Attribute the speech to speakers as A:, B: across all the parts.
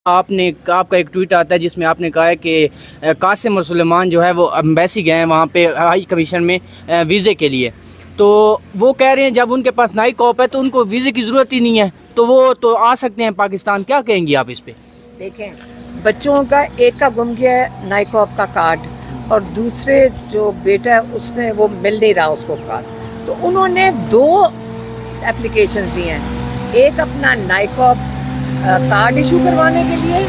A: آپ کا ایک ٹویٹ آتا ہے جس میں آپ نے کہا ہے کہ قاسم اور سلیمان جو ہے وہ امبیسی گئے ہیں وہاں پہ ہائی کمیشن میں ویزے کے لیے، تو وہ کہہ رہے ہیں جب ان کے پاس نائی کاپ ہے تو ان کو ویزے کی ضرورت ہی نہیں ہے، تو وہ تو آ سکتے ہیں پاکستان. کیا کہیں گی آپ اس پہ؟
B: دیکھیں، بچوں کا ایک کا گم گیا ہے نائی کاپ کا کارڈ، اور دوسرے جو بیٹا ہے اس نے وہ مل نہیں رہا اس کو کارڈ، تو انہوں نے 2 اپلیکیشنز دی ہیں. ایک اپنا نائی کاپ کارڈ ایشو کروانے کے لیے،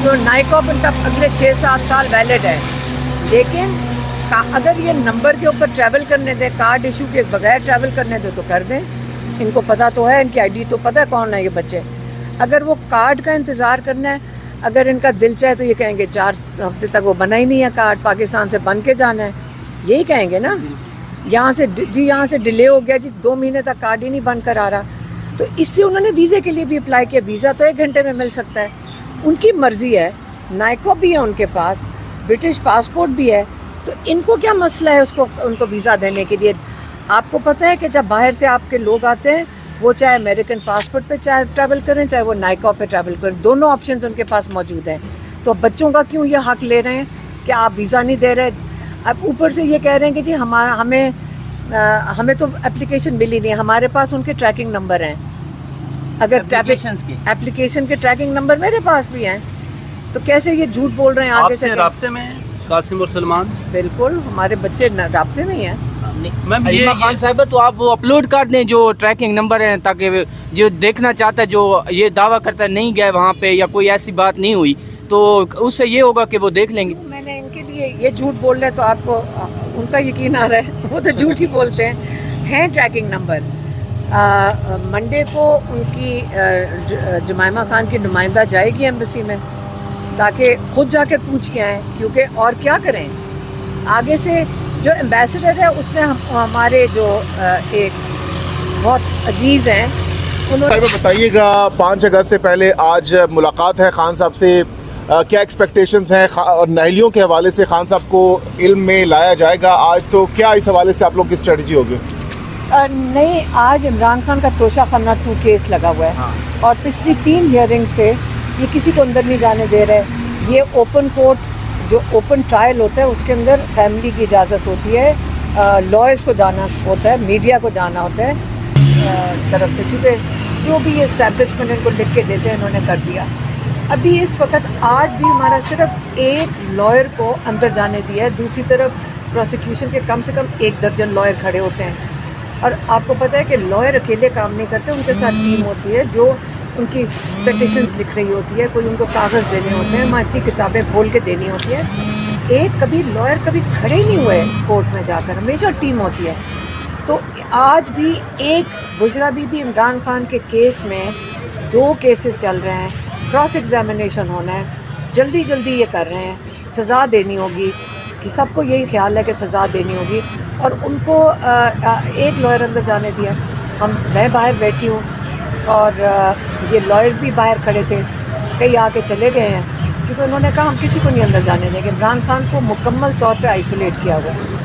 B: جو نائی کاپ ان کا اگلے 6-7 سال ویلڈ ہے، لیکن اگر یہ نمبر کے اوپر ٹریول کرنے دیں، کارڈ ایشو کے بغیر ٹریول کرنے دیں تو کر دیں. ان کو پتہ تو ہے، ان کی آئی ڈی تو پتہ ہے کون ہے یہ بچے. اگر وہ کارڈ کا انتظار کرنا ہے، اگر ان کا دل چاہے تو یہ کہیں گے 4 ہفتے تک وہ بنا ہی نہیں ہے کارڈ، پاکستان سے بن کے جانا ہے، یہی کہیں گے نا. یہاں سے ڈیلے ہو گیا 2 مہینے تک کارڈ ہی نہیں بن کر آ رہا، تو اس سے انہوں نے ویزے کے لیے بھی اپلائی کیا. ویزا تو 1 گھنٹے میں مل سکتا ہے، ان کی مرضی ہے. نائکو بھی ہے ان کے پاس، برٹش پاسپورٹ بھی ہے، تو ان کو کیا مسئلہ ہے ان کو ویزا دینے کے لیے. آپ کو پتہ ہے کہ جب باہر سے آپ کے لوگ آتے ہیں، وہ چاہے امریکن پاسپورٹ پہ چاہے ٹریول کریں، چاہے وہ نائکو پہ ٹریول کریں، دونوں آپشنز ان کے پاس موجود ہیں. تو بچوں کا کیوں یہ حق لے رہے ہیں کہ آپ ویزا نہیں دے رہے؟ اب اوپر سے یہ کہہ رہے ہیں کہ جی ہمیں تو اپلیکیشن ملی نہیں، ہمارے پاس ان کے ٹریکنگ نمبر ہیں. اگر اپلیکیشن کے ٹریکنگ نمبر میرے پاس بھی ہیں، تو کیسے یہ جھوٹ بول رہے ہیں؟ آگے سے
C: رابطے میں قاسم اور سلمان؟
B: بالکل، ہمارے بچے رابطے میں ہی ہیں.
A: علیمہ خان صاحبہ، تو آپ وہ اپلوڈ کر دیں جو ٹریکنگ نمبر ہیں، تاکہ جو دیکھنا چاہتا ہے، جو یہ دعویٰ کرتا ہے نہیں گئے وہاں پہ یا کوئی ایسی بات نہیں ہوئی، تو اس سے یہ ہوگا کہ وہ دیکھ لیں گے.
B: میں نے ان کے لیے یہ جھوٹ بول رہے تو آپ کو ان کا یقین آ رہا ہے؟ وہ تو جھوٹ ہی بولتے ہیں ٹریکنگ نمبر. منڈے کو ان کی جمائمہ خان کی نمائندہ جائے گی ایمبیسی میں، تاکہ خود جا کے پوچھ کے آئیں، کیونکہ اور کیا کریں. آگے سے جو ایمبیسڈر ہے اس نے ہمارے جو ایک بہت عزیز ہیں، انہوں نے
D: بتائیے گا 5 اگست سے پہلے آج ملاقات ہے خان صاحب سے، کیا ایکسپیکٹیشنز ہیں، اور نااہلیوں کے حوالے سے خان صاحب کو علم میں لایا جائے گا آج، تو کیا اس حوالے سے آپ لوگ کی اسٹریٹجی ہوگی؟
B: نہیں، آج عمران خان کا توشہ خانہ 2 کیس لگا ہوا ہے، اور پچھلی 3 ہیئرنگ سے یہ کسی کو اندر نہیں جانے دے رہے. یہ اوپن کورٹ جو اوپن ٹرائل ہوتا ہے اس کے اندر فیملی کی اجازت ہوتی ہے، لائرز کو جانا ہوتا ہے، میڈیا کو جانا ہوتا ہے طرف سے، کیونکہ جو بھی یہ اسٹیبلشمنٹ ان کو لکھ کے دیتے ہیں انہوں نے کر دیا. ابھی اس وقت آج بھی ہمارا صرف 1 لائر کو اندر جانے دیا ہے، دوسری طرف پروسیکیوشن کے کم سے کم 1 درجن لائر کھڑے ہوتے ہیں. اور آپ کو پتہ ہے کہ لائر اکیلے کام نہیں کرتے، ان کے ساتھ ٹیم ہوتی ہے جو ان کی پٹیشنز لکھ رہی ہوتی ہے، کوئی ان کو کاغذ دینے ہوتے ہیں، وہاں اتنی کتابیں کھول کے دینی ہوتی ہے. کبھی لائر کبھی کھڑے ہی نہیں ہوئے کورٹ میں جا کر، ہمیشہ ٹیم ہوتی ہے. تو آج بھی بشریٰ بی بی عمران خان کے کیس میں 2 کیسز چل رہے ہیں، کراس ایگزامینیشن ہونا ہے، جلدی یہ کر رہے ہیں، سزا دینی ہوگی، کہ سب کو یہی خیال ہے کہ سزا دینی ہوگی. اور ان کو 1 لائر اندر جانے دیا. میں باہر بیٹھی ہوں، اور یہ لائر بھی باہر کھڑے تھے، کئی آ کے چلے گئے ہیں، کیونکہ انہوں نے کہا ہم کسی کو نہیں اندر جانے دیں گے. عمران خان کو مکمل طور پہ آئسولیٹ کیا ہوا ہے.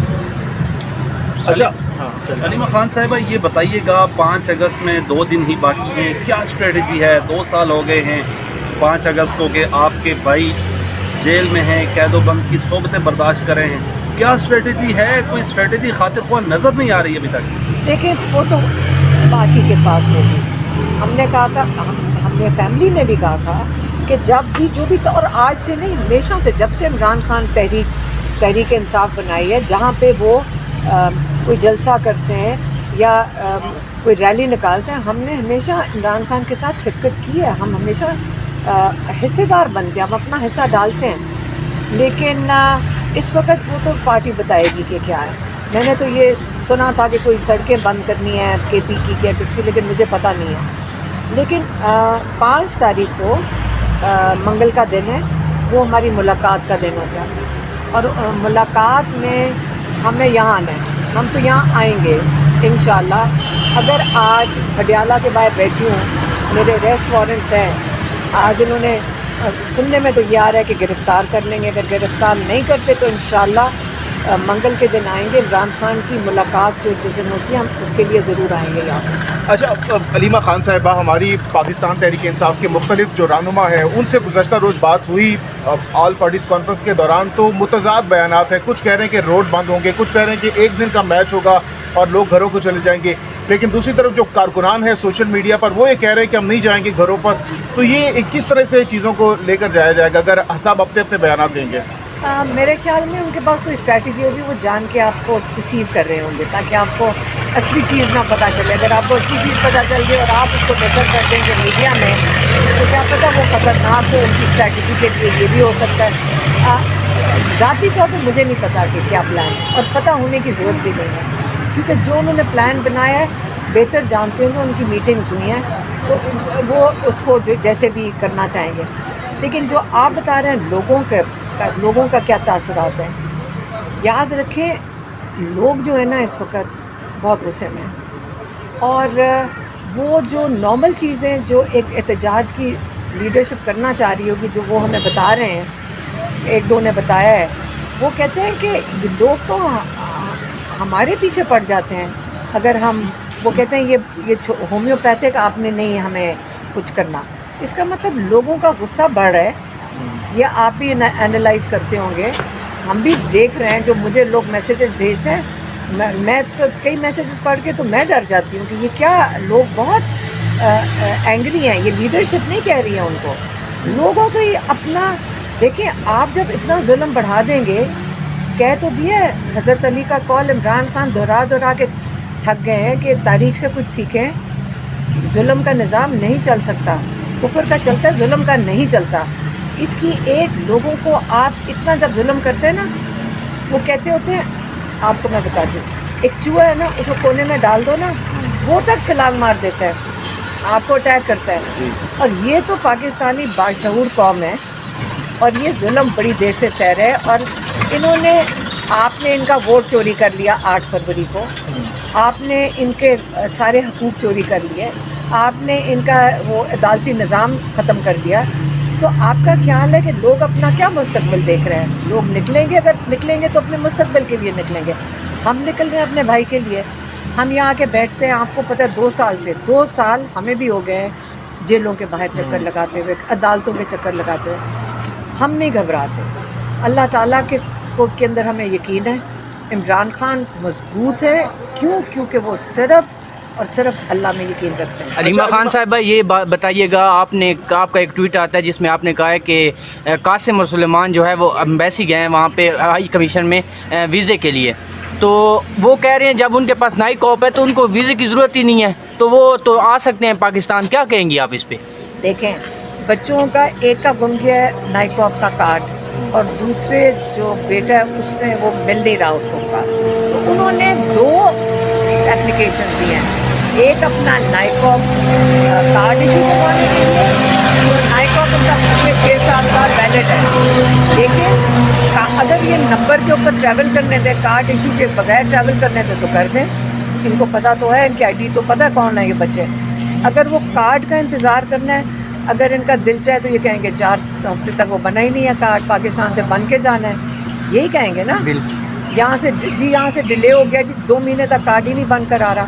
C: اچھا علیمہ خان صاحبہ، یہ بتائیے گا 5 اگست میں 2 دن ہی باقی ہیں، کیا اسٹریٹجی ہے؟ 2 سال ہو گئے ہیں 5 اگست کو کہ آپ کے بھائی جیل میں ہیں، قید و بند کی صحبتیں برداشت کر رہے ہیں. کیا اسٹریٹجی ہے؟ کوئی اسٹریٹجی خاطر خواہ نظر نہیں آ رہی ابھی تک.
B: دیکھیں، وہ تو پارٹی کے پاس ہوگی. ہم نے کہا تھا، ہم نے فیملی نے بھی کہا تھا کہ جب بھی جو بھی، اور آج سے نہیں، ہمیشہ سے، جب سے عمران خان تحریک انصاف بنائی ہے، جہاں پہ وہ کوئی جلسہ کرتے ہیں یا کوئی ریلی نکالتے ہیں، ہم نے ہمیشہ عمران خان کے ساتھ شرکت کی ہے. ہم ہمیشہ حصے دار بنتے ہیں، ہم اپنا حصہ ڈالتے ہیں. لیکن اس وقت وہ تو پارٹی بتائے گی کہ کیا ہے. میں نے تو یہ سنا تھا کہ کوئی سڑکیں بند کرنی ہے کے پی کی کیا کس کی، لیکن مجھے پتہ نہیں ہے. لیکن 5 تاریخ کو منگل کا دن ہے، وہ ہماری ملاقات کا دن ہوتا ہے، اور ملاقات میں ہمیں یہاں آنا ہے. ہم تو یہاں آئیں گے انشاءاللہ. اگر آج پٹیالہ کے باہر بیٹھی ہوں، میرے ریسٹ وارنٹس ہیں، آج انہوں نے سننے میں تو یہ آ رہا ہے کہ گرفتار کر لیں گے. اگر گرفتار نہیں کرتے تو انشاءاللہ منگل کے دن آئیں گے. عمران خان کی ملاقات جو جس دن ہوتی ہے ہم اس کے لیے ضرور آئیں گے یہاں پر.
D: اچھا علیمہ خان صاحبہ، ہماری پاکستان تحریک انصاف کے مختلف جو رہنما ہیں ان سے گزشتہ روز بات ہوئی آل پارٹیز کانفرنس کے دوران، تو متضاد بیانات ہیں. کچھ کہہ رہے ہیں کہ روڈ بند ہوں گے، کچھ کہہ رہے ہیں کہ ایک دن کا میچ ہوگا اور لوگ گھروں کو چلے جائیں گے، لیکن دوسری طرف جو کارکنان ہیں سوشل میڈیا پر وہ یہ کہہ رہے ہیں کہ ہم نہیں جائیں گے گھروں پر. تو یہ کس طرح سے چیزوں کو لے کر جایا جائے گا اگر حساب اپنے اپنے بیانات دیں گے؟
B: میرے خیال میں ان کے پاس کوئی اسٹریٹجی ہوگی، وہ جان کے آپ کو ڈسیو کر رہے ہوں گے تاکہ آپ کو اصلی چیز نہ پتہ چلے. اگر آپ کو اصلی چیز پتہ چل گئی اور آپ اس کو بہتر کر دیں گے میڈیا میں تو کیا پتہ وہ خطرناک ہو ان کی اسٹریٹجی کے لیے. یہ بھی ہو سکتا ہے. ذاتی طور پہ مجھے نہیں پتہ کہ کیا پلان ہے، اور پتہ ہونے کی ضرورت بھی نہیں ہے، کیونکہ جو انہوں نے پلان بنایا ہے بہتر جانتے ہوں گے. ان کی میٹنگز ہوئی ہیں تو وہ اس کو جیسے بھی کرنا چاہیں گے. لیکن جو آپ بتا رہے ہیں لوگوں کا کیا تاثرات ہیں، یاد رکھیں لوگ جو ہے نا اس وقت بہت غصے میں ہیں، اور وہ جو نارمل چیزیں جو ایک احتجاج کی لیڈرشپ کرنا چاہ رہی ہوگی، جو وہ ہمیں بتا رہے ہیں، ایک دو نے بتایا ہے، وہ کہتے ہیں کہ لوگ تو ہمارے پیچھے پڑ جاتے ہیں اگر ہم، وہ کہتے ہیں یہ ہومیوپیتھک آپ نے نہیں ہمیں کچھ کرنا. اس کا مطلب لوگوں کا غصہ بڑھ رہا ہے. یہ آپ بھی انالائز کرتے ہوں گے، ہم بھی دیکھ رہے ہیں جو مجھے لوگ میسیجز بھیجتے ہیں. میں تو کئی میسیجز پڑھ کے تو میں ڈر جاتی ہوں کہ یہ کیا لوگ بہت اینگری ہیں. یہ لیڈرشپ نہیں کہہ رہی ہے ان کو، لوگوں کو یہ اپنا دیکھیں. آپ جب اتنا ظلم بڑھا دیں گے، کہہ تو دیا ہے حضرت علی کا قول، عمران خان دہرا کے تھک گئے ہیں کہ تاریخ سے کچھ سیکھیں. ظلم کا نظام نہیں چل سکتا، کفر کا چلتا ہے، ظلم کا نہیں چلتا. اس کی ایک لوگوں کو آپ اتنا جب ظلم کرتے ہیں نا، وہ کہتے ہوتے ہیں، آپ کو میں بتا دوں، ایک چوہا ہے نا، اس کو کونے میں ڈال دو نا، وہ تک چھلانگ مار دیتا ہے، آپ کو اٹیک کرتا ہے. اور یہ تو پاکستانی باشعور قوم ہے اور یہ ظلم بڑی دیر سے سہ رہے. اور انہوں نے، آپ نے ان کا ووٹ چوری کر لیا 8 فروری کو، آپ نے ان کے سارے حقوق چوری کر لیے، آپ نے ان کا وہ عدالتی نظام ختم کر دیا. تو آپ کا خیال ہے کہ لوگ اپنا کیا مستقبل دیکھ رہے ہیں؟ لوگ نکلیں گے، اگر نکلیں گے تو اپنے مستقبل کے لیے نکلیں گے. ہم نکل رہے ہیں اپنے بھائی کے لیے. ہم یہاں آ کے بیٹھتے ہیں، آپ کو پتہ ہے 2 سال ہمیں بھی ہو گئے ہیں جیلوں کے باہر چکر لگاتے ہوئے، عدالتوں کے چکر لگاتے ہوئے. ہم نہیں گھبراتے. اللہ تعالیٰ کے اندر ہمیں یقین ہے. عمران خان مضبوط ہے. کیوں؟ کیونکہ وہ صرف اور صرف اللہ میں یقین رکھتے ہیں.
A: علیمہ خان صاحبہ یہ بتائیے گا، آپ کا ایک ٹویٹ آتا ہے جس میں آپ نے کہا ہے کہ قاسم اور سلیمان جو ہے وہ ایمبیسی گئے ہیں وہاں پہ ہائی کمیشن میں ویزے کے لیے. تو وہ کہہ رہے ہیں جب ان کے پاس نائی کاپ ہے تو ان کو ویزے کی ضرورت ہی نہیں ہے، تو وہ تو آ سکتے ہیں پاکستان. کیا کہیں گی آپ اس پہ؟
B: دیکھیں، بچوں کا ایک کا گم گیا ہے نائی کاپ کا کارڈ، اور دوسرے جو بیٹا ہے اس نے وہ مل نہیں رہا اس کو کارڈ. تو انہوں نے 2 اپلیکیشن دی ہیں، ایک اپنا نائی کاپ کارڈ ایشو کروانے کے لیے، نائی کاپ ان کا پچھلے 6-7 سال ویلڈ ہے. لیکن اگر یہ نمبر کے اوپر ٹریول کرنے دیں، کارڈ ایشو کے بغیر ٹریول کرنے دیں تو کر دیں. ان کو پتہ تو ہے، ان کی ID تو پتہ کون ہے یہ بچے. اگر وہ کارڈ کا انتظار کرنا ہے، اگر ان کا دل چاہے تو یہ کہیں گے 4 ہفتے تک وہ بنا ہی نہیں ہے کارڈ، پاکستان سے بن کے جانا ہے، یہی کہیں گے نا. یہاں سے ڈیلے ہو گیا جی، 2 مہینے تک کارڈ ہی نہیں بن کر آ رہا.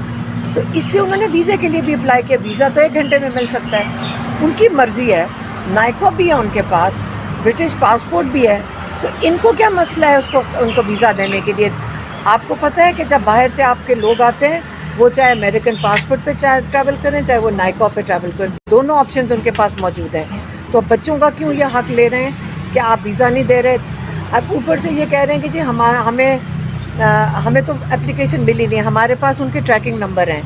B: تو اس لیے انہوں نے ویزے کے لیے بھی اپلائی کیا. ویزا تو 1 گھنٹے میں مل سکتا ہے، ان کی مرضی ہے. نائکو بھی ہے ان کے پاس، برٹش پاسپورٹ بھی ہے، تو ان کو کیا مسئلہ ہے ان کو ویزا دینے کے لیے؟ آپ کو پتہ ہے کہ جب باہر سے آپ کے لوگ آتے ہیں، وہ چاہے امریکن پاسپورٹ پہ ٹریول کریں، چاہے وہ نائکو پہ ٹریول کریں، دونوں آپشنز ان کے پاس موجود ہیں. تو بچوں کا کیوں یہ حق لے رہے ہیں کہ آپ ویزا نہیں دے رہے؟ اب اوپر سے یہ کہہ رہے ہیں کہ جی ہمیں تو اپلیکیشن ملی نہیں. ہمارے پاس ان کے ٹریکنگ نمبر ہیں،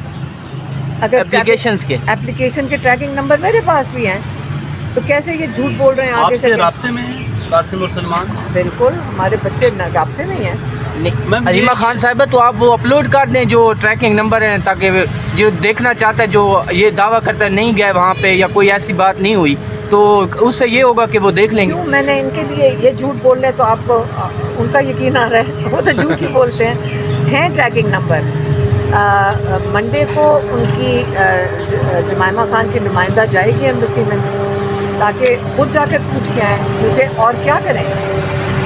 B: اگر اپلیکیشن کے ٹریکنگ نمبر میرے پاس بھی ہیں، تو کیسے یہ جھوٹ بول رہے ہیں؟ آگے سے رابطے میں ہیں قاسم اور سلمان؟ بالکل، ہمارے بچے رابطے میں ہی ہیں.
A: علیمہ خان صاحبہ، تو آپ وہ اپلوڈ کر دیں جو ٹریکنگ نمبر ہیں، تاکہ جو دیکھنا چاہتا ہے، جو یہ دعویٰ کرتا ہے نہیں گئے وہاں پہ یا کوئی ایسی بات نہیں ہوئی، تو اس سے یہ ہوگا کہ وہ دیکھ لیں گے.
B: میں نے ان کے لیے یہ جھوٹ بول رہے تو آپ کو ان کا یقین آ رہا ہے؟ وہ تو جھوٹ ہی بولتے ہیں ٹریکنگ نمبر. منڈے کو ان کی جمائمہ خان کی نمائندہ جائے گی ایمبیسی میں، تاکہ خود جا کر پوچھ کے آئیں، کیونکہ اور کیا کریں.